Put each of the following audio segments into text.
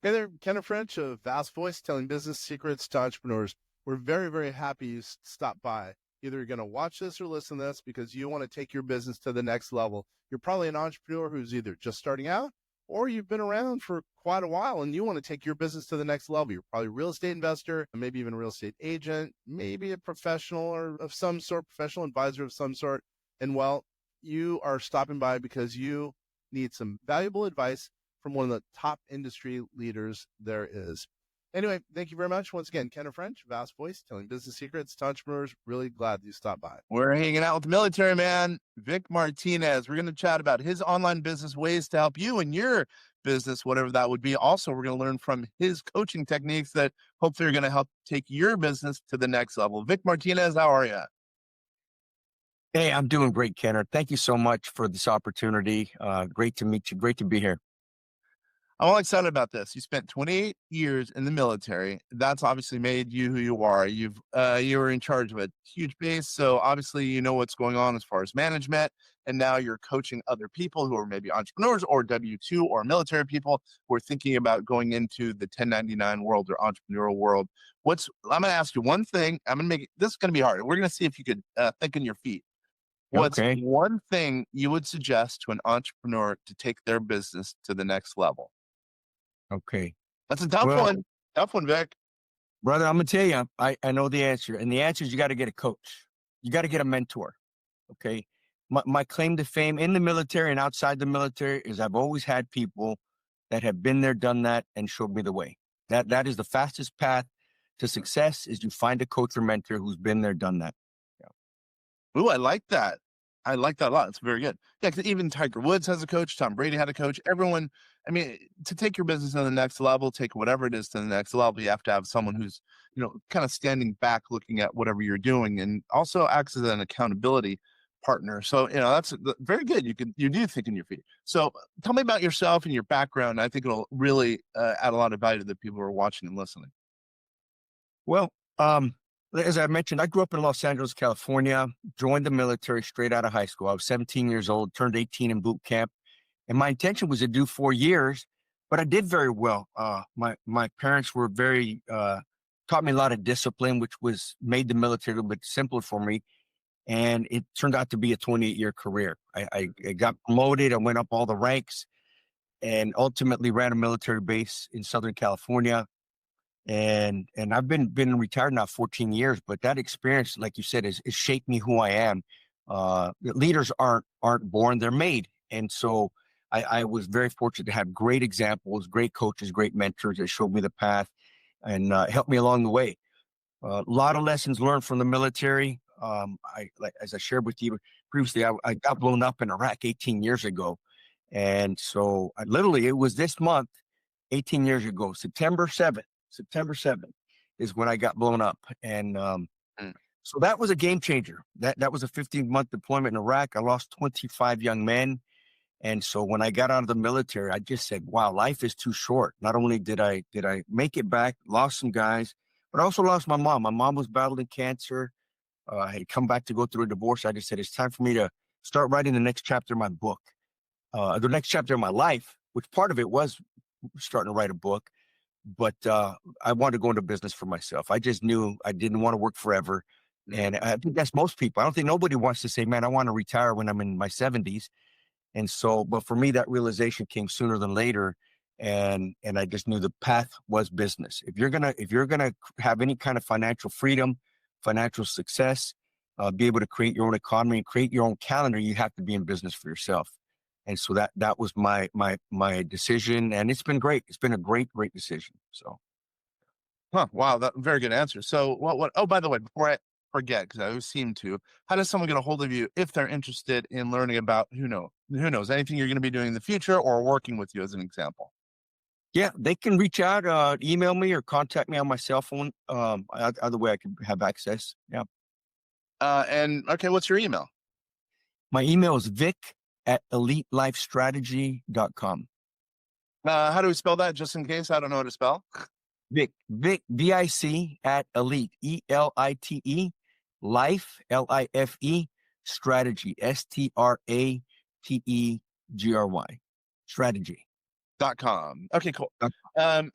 Hey there, Kenneth French of Vast Voice, telling business secrets to entrepreneurs. We're very, very happy you stopped by. Either you're going to watch this or listen to this because you want to take your business to the next level. You're probably an entrepreneur who's either just starting out or you've been around for quite a while and you want to take your business to the next level. You're probably a real estate investor, maybe even a real estate agent, maybe a professional or of some sort, professional advisor of some sort. And well, you are stopping by because you need some valuable advice from one of the top industry leaders there is. Anyway, thank you very much. Once again, Kenneth French, Vast Voice, telling business secrets to entrepreneurs. Really glad you stopped by. We're hanging out with the military man, Vic Martinez. We're going to chat about his online business, ways to help you in your business, whatever that would be. Also, we're going to learn from his coaching techniques that hopefully are going to help take your business to the next level. Vic Martinez, how are you? Hey, I'm doing great, Kenneth. Thank you so much for this opportunity. Great to meet you. Great to be here. I'm all excited about this. You spent 28 years in the military. That's obviously made you who you are. You were in charge of a huge base, so obviously you know what's going on as far as management. And now you're coaching other people who are maybe entrepreneurs or W-2 or military people who are thinking about going into the 1099 world or entrepreneurial world. I'm going to ask you one thing. I'm going to make this is going to be hard. We're going to see if you could think on your feet. What's one thing you would suggest to an entrepreneur to take their business to the next level? Okay. That's a tough one. Tough one, Vic. Brother, I'm going to tell you, I know the answer. And the answer is you got to get a coach. You got to get a mentor. Okay. My claim to fame in the military and outside the military is I've always had people that have been there, done that, and showed me the way. That is the fastest path to success is you find a coach or mentor who's been there, done that. Yeah. Ooh, I like that. I like that a lot. It's very good. Yeah, because even Tiger Woods has a coach. Tom Brady had a coach. Everyone, I mean, to take your business to the next level, take whatever it is to the next level, you have to have someone who's, kind of standing back, looking at whatever you're doing, and also acts as an accountability partner. So, that's very good. You do think on your feet. So tell me about yourself and your background. I think it'll really add a lot of value to the people who are watching and listening. Well, as I mentioned, I grew up in Los Angeles, California, joined the military straight out of high school. I was 17 years old, turned 18 in boot camp. And my intention was to do 4 years, but I did very well. My parents were taught me a lot of discipline, which made the military a little bit simpler for me. And it turned out to be a 28-year career. I got promoted. I went up all the ranks and ultimately ran a military base in Southern California. And I've been retired now 14 years, but that experience, like you said, is shaped me who I am. Leaders aren't born, they're made. And so I was very fortunate to have great examples, great coaches, great mentors that showed me the path and helped me along the way. A lot of lessons learned from the military. As I shared with you previously, I got blown up in Iraq 18 years ago. And so it was this month, 18 years ago, September 7th is when I got blown up. And so that was a game changer. That was a 15-month deployment in Iraq. I lost 25 young men. And so when I got out of the military, I just said, wow, life is too short. Not only did I make it back, lost some guys, but I also lost my mom. My mom was battling cancer. I had come back to go through a divorce. I just said, it's time for me to start writing the next chapter of my book, the next chapter of my life, which part of it was starting to write a book. But I wanted to go into business for myself. I just knew I didn't want to work forever. And I think that's most people. I don't think nobody wants to say, man, I want to retire when I'm in my 70s. And so, but for me, that realization came sooner than later. And I just knew the path was business. If you're gonna have any kind of financial freedom, financial success, be able to create your own economy and create your own calendar, you have to be in business for yourself. And so that was my decision, and it's been great. It's been a great decision. So, wow, that very good answer. So, what? Oh, by the way, before I forget, because I always seem to, how does someone get a hold of you if they're interested in learning about who knows anything you're going to be doing in the future or working with you as an example? Yeah, they can reach out, email me or contact me on my cell phone. Either way, I can have access. Yeah. And okay, what's your email? My email is vic@elitelifestrategy.com. How do we spell that, just in case I don't know how to spell? Vic, VIC at elite, ELITE, life, LIFE, strategy, STRATEGRY, strategy. .com. Okay, cool. All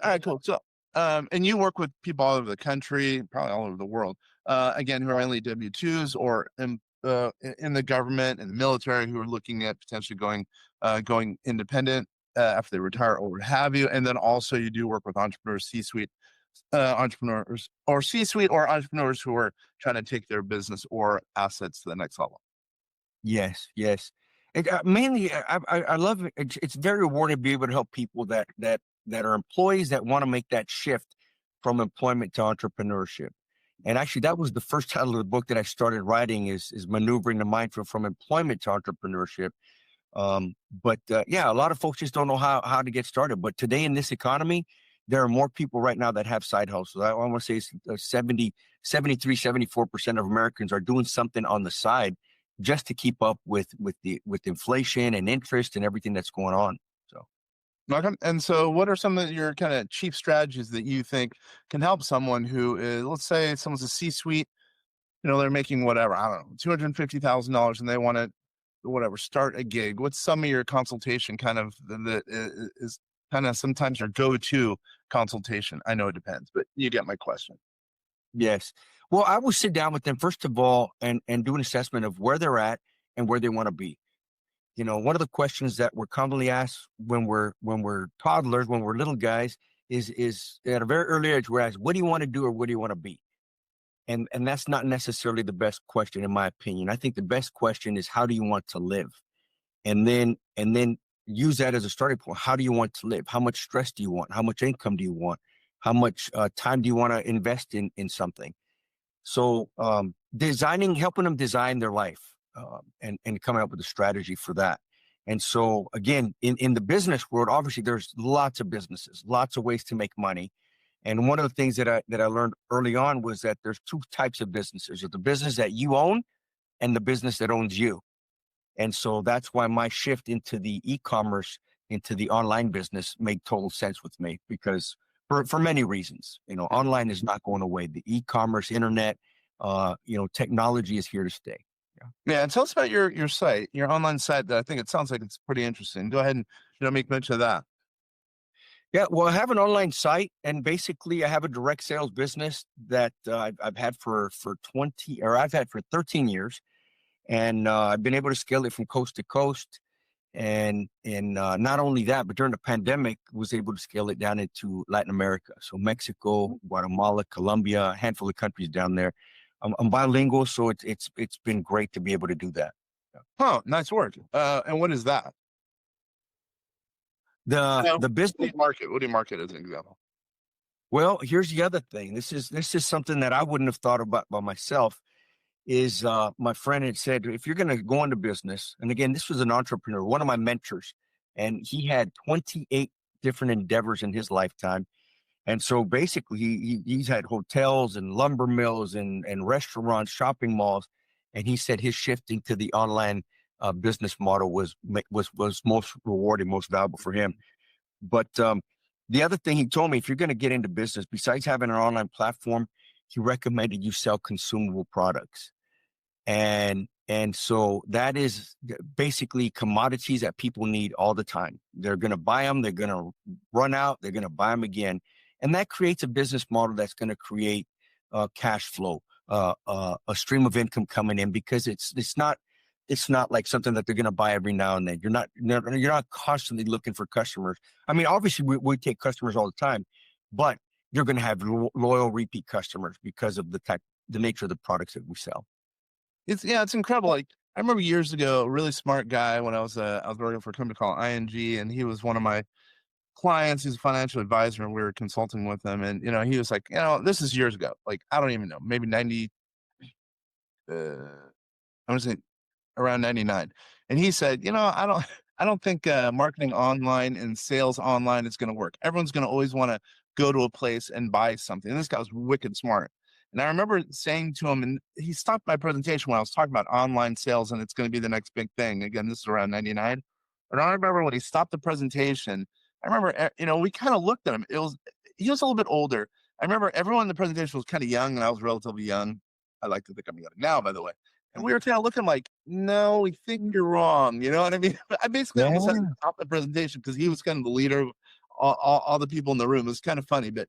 right, cool. So, and you work with people all over the country, probably all over the world, again, who are only W-2s or in the government and the military who are looking at potentially going independent after they retire or what have you. And then also you do work with entrepreneurs, C-suite entrepreneurs or C-suite or entrepreneurs who are trying to take their business or assets to the next level. Yes, yes. And, mainly, I love it. It's very rewarding to be able to help people that are employees that want to make that shift from employment to entrepreneurship. And actually, that was the first title of the book that I started writing is maneuvering the mind from employment to entrepreneurship. But yeah, a lot of folks just don't know how to get started. But today in this economy, there are more people right now that have side hustles. I want to say it's 74% of Americans are doing something on the side just to keep up with inflation and interest and everything that's going on. So, Okay. And so what are some of your kind of cheap strategies that you think can help someone who is, let's say someone's a C-suite, they're making whatever, I don't know, $250,000 and they want to, whatever, start a gig. What's some of your consultation kind of that is kind of sometimes your go-to consultation? I know it depends, but you get my question. yes. Well, I will sit down with them first of all and do an assessment of where they're at and where they want to be. One of the questions that we're commonly asked when we're toddlers, when we're little guys, is at a very early age, we're asked, what do you want to do or what do you want to be? And that's not necessarily the best question, in my opinion. I think the best question is, how do you want to live? And then use that as a starting point. How do you want to live? How much stress do you want? How much income do you want? How much time do you want to invest in something? So helping them design their life and coming up with a strategy for that. And so again, in the business world, obviously there's lots of businesses, lots of ways to make money. And one of the things that I learned early on was that there's two types of businesses: there's the business that you own and the business that owns you. And so that's why my shift into the e-commerce, into the online business made total sense with me, because for many reasons, online is not going away. The e-commerce, internet, technology is here to stay. Yeah. And tell us about your site, your online site that I think it sounds like it's pretty interesting. Go ahead and, make mention of that. Yeah, well, I have an online site, and basically I have a direct sales business that I've had for 13 years. And I've been able to scale it from coast to coast. And not only that, but during the pandemic, was able to scale it down into Latin America. So Mexico, Guatemala, Colombia, a handful of countries down there. I'm bilingual, so it's been great to be able to do that. Oh, nice work. And what is that? The business market. What do you market as an example? Well, here's the other thing. This is something that I wouldn't have thought about by myself. Is my friend had said, if you're going to go into business, and again, this was an entrepreneur, one of my mentors, and he had 28 different endeavors in his lifetime. And so basically he's had hotels and lumber mills and restaurants, shopping malls. And he said his shifting to the online business model was most rewarding, most valuable for him. But the other thing he told me, if you're going to get into business, besides having an online platform, he recommended you sell consumable products. And so that is basically commodities that people need all the time. They're going to buy them. They're going to run out. They're going to buy them again. And that creates a business model that's going to create cash flow, a stream of income coming in, because it's not like something that they're going to buy every now and then. You're not constantly looking for customers. I mean, obviously we take customers all the time, but you're going to have loyal repeat customers because of the nature of the products that we sell. It's incredible. Like, I remember years ago, a really smart guy when I was working for a company called ING, and he was one of my clients. He's a financial advisor, and we were consulting with him. And he was like, this is years ago. Like, I don't even know, maybe 90. I'm gonna say around 99. And he said, I don't think marketing online and sales online is going to work. Everyone's going to always want to go to a place and buy something. And this guy was wicked smart. And I remember saying to him, and he stopped my presentation when I was talking about online sales, and it's going to be the next big thing. Again, this is around 99. And I remember when he stopped the presentation, I remember, we kind of looked at him. He was a little bit older. I remember everyone in the presentation was kind of young, and I was relatively young. I like to think I'm young now, by the way. And we were kind of looking like, no, we think you're wrong. You know what I mean? I basically Yeah. almost had to stop the presentation because he was kind of the leader of all the people in the room. It was kind of funny, but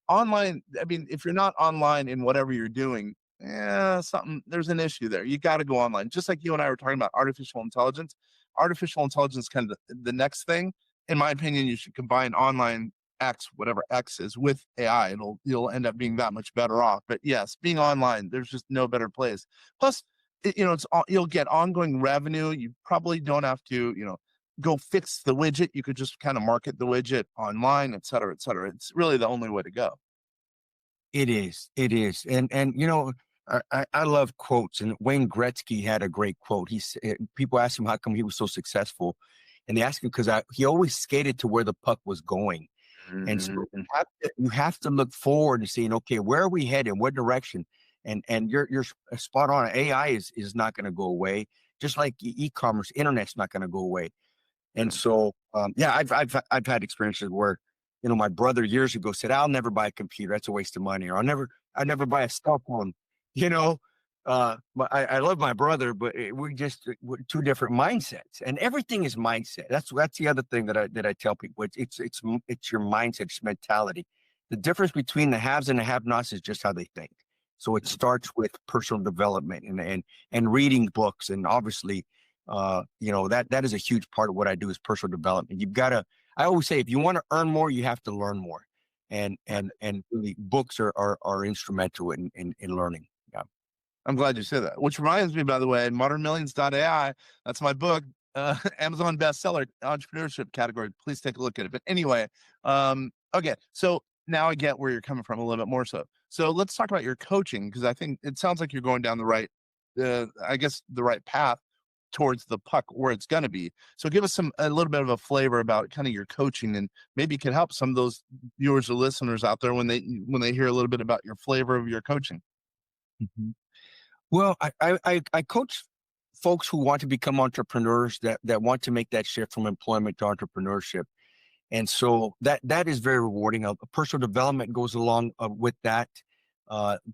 online, I mean, if you're not online in whatever you're doing, there's an issue there. You got to go online. Just like you and I were talking about artificial intelligence. Artificial intelligence is kind of the next thing. In my opinion, you should combine online X, whatever X is, with AI. You'll end up being that much better off. But yes, being online, there's just no better place. Plus, you'll get ongoing revenue. You probably don't have to, go fix the widget. You could just kind of market the widget online, et cetera, et cetera. It's really the only way to go. It is. It is. And I love quotes. And Wayne Gretzky had a great quote. People asked him how come he was so successful, and they asked him because he always skated to where the puck was going. And so you have to look forward and saying, okay, where are we headed? What direction? And you're spot on. AI is not going to go away. Just like e-commerce, internet's not going to go away. And so, I've had experiences where, my brother years ago said, "I'll never buy a computer. That's a waste of money," or "I'll never buy a cell phone." But I love my brother, but we're two different mindsets, and everything is mindset. That's the other thing that I tell people. It's your mindset, it's mentality. The difference between the haves and the have-nots is just how they think. So it starts with personal development and reading books, and obviously, that is a huge part of what I do is personal development. I always say, if you want to earn more, you have to learn more, and really books are instrumental in learning. Yeah. I'm glad you said that. Which reminds me, by the way, modernmillions.ai, that's my book, Amazon bestseller, entrepreneurship category. Please take a look at it. But anyway, okay. So now I get where you're coming from a little bit more so. So let's talk about your coaching, because I think it sounds like you're going down the right path towards the puck where it's going to be. So give us a little bit of a flavor about kind of your coaching, and maybe it could help some of those viewers or listeners out there when they hear a little bit about your flavor of your coaching. Mm-hmm. Well, I coach folks who want to become entrepreneurs, that want to make that shift from employment to entrepreneurship. And so that is very rewarding. Personal development goes along with that,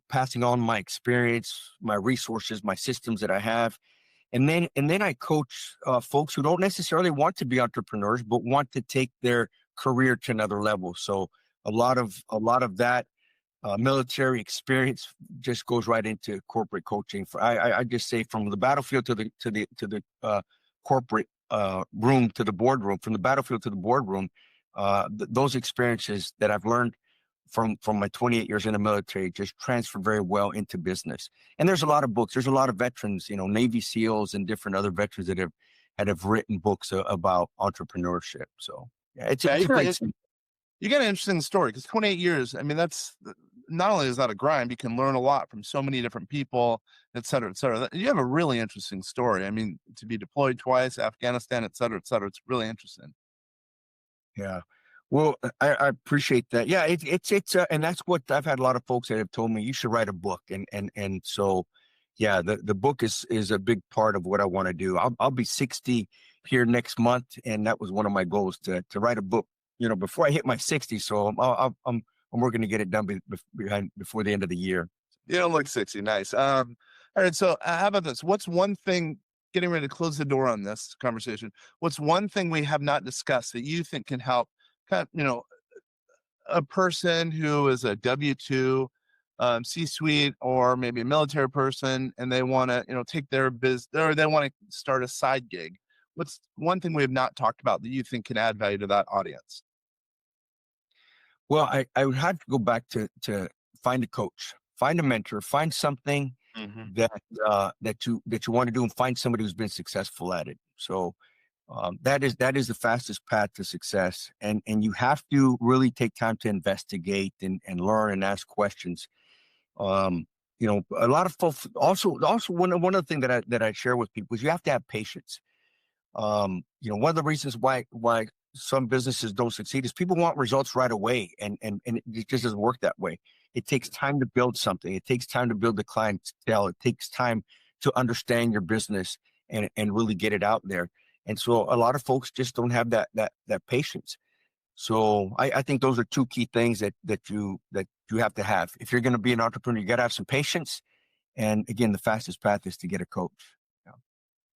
passing on my experience, my resources, my systems that I have. And then I coach folks who don't necessarily want to be entrepreneurs, but want to take their career to another level. So a lot of that military experience just goes right into corporate coaching. I just say, from the battlefield to the corporate room, to the boardroom, from the battlefield to the boardroom. Those experiences that I've learned from my 28 years in the military just transfer very well into business. And there's a lot of books. There's a lot of veterans, Navy SEALs and different other veterans that have written books about entrepreneurship. So yeah, it's a great. You got an interesting story, because 28 years, I mean, that's not only is that a grind, you can learn a lot from so many different people, et cetera, et cetera. You have a really interesting story. I mean, to be deployed twice, Afghanistan, et cetera, it's really interesting. Yeah. Well, I appreciate that. Yeah, it's and that's what I've had a lot of folks that have told me, you should write a book. And so, yeah, the book is a big part of what I want to do. I'll be 60 here next month. And that was one of my goals, to write a book, before I hit my 60s. So I'm working to get it done before the end of the year. You don't look 60. Nice. All right. So how about this? What's one thing, getting ready to close the door on this conversation, what's one thing we have not discussed that you think can help a person who is a W-2, C-suite, or maybe a military person, and they want to, take their business, or they want to start a side gig? What's one thing we have not talked about that you think can add value to that audience? Well, I would have to go back to find a coach, find a mentor, find something that you want to do, and find somebody who's been successful at it. So that is the fastest path to success. And you have to really take time to investigate and learn and ask questions. A lot of folks also one of the things that I share with people is you have to have patience. One of the reasons why some businesses don't succeed is people want results right away, and it just doesn't work that way. It takes time to build something. It takes time to build the clientele. It takes time to understand your business and really get it out there. And so a lot of folks just don't have that patience. So I think those are two key things that you have to have. If you're going to be an entrepreneur, you got to have some patience, And again, the fastest path is to get a coach.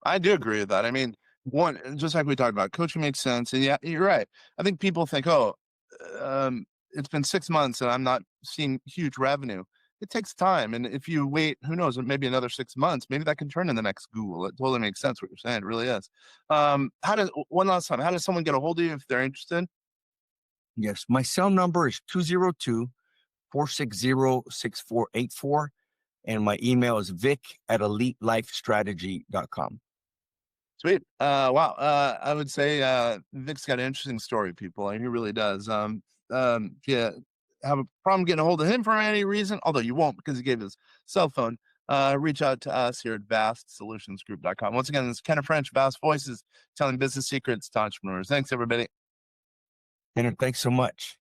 I do agree with that. I mean, one, just like we talked about, coaching makes sense. And yeah, you're right. I think people think, oh, it's been 6 months and I'm not seeing huge revenue. It takes time. And if you wait, who knows, maybe another 6 months, maybe that can turn in the next Google. It totally makes sense what you're saying. It really is. One last time, how does someone get a hold of you if they're interested? Yes. My cell number is 202-460-6484. And my email is vic@elitelifestrategy.com. Sweet. Wow. I would say Vic's got an interesting story, people. He really does. If you have a problem getting a hold of him for any reason, although you won't because he gave his cell phone, reach out to us here at vastsolutionsgroup.com. Once again, this is Kenneth French, Vast Voices, telling business secrets to entrepreneurs. Thanks, everybody. And thanks so much.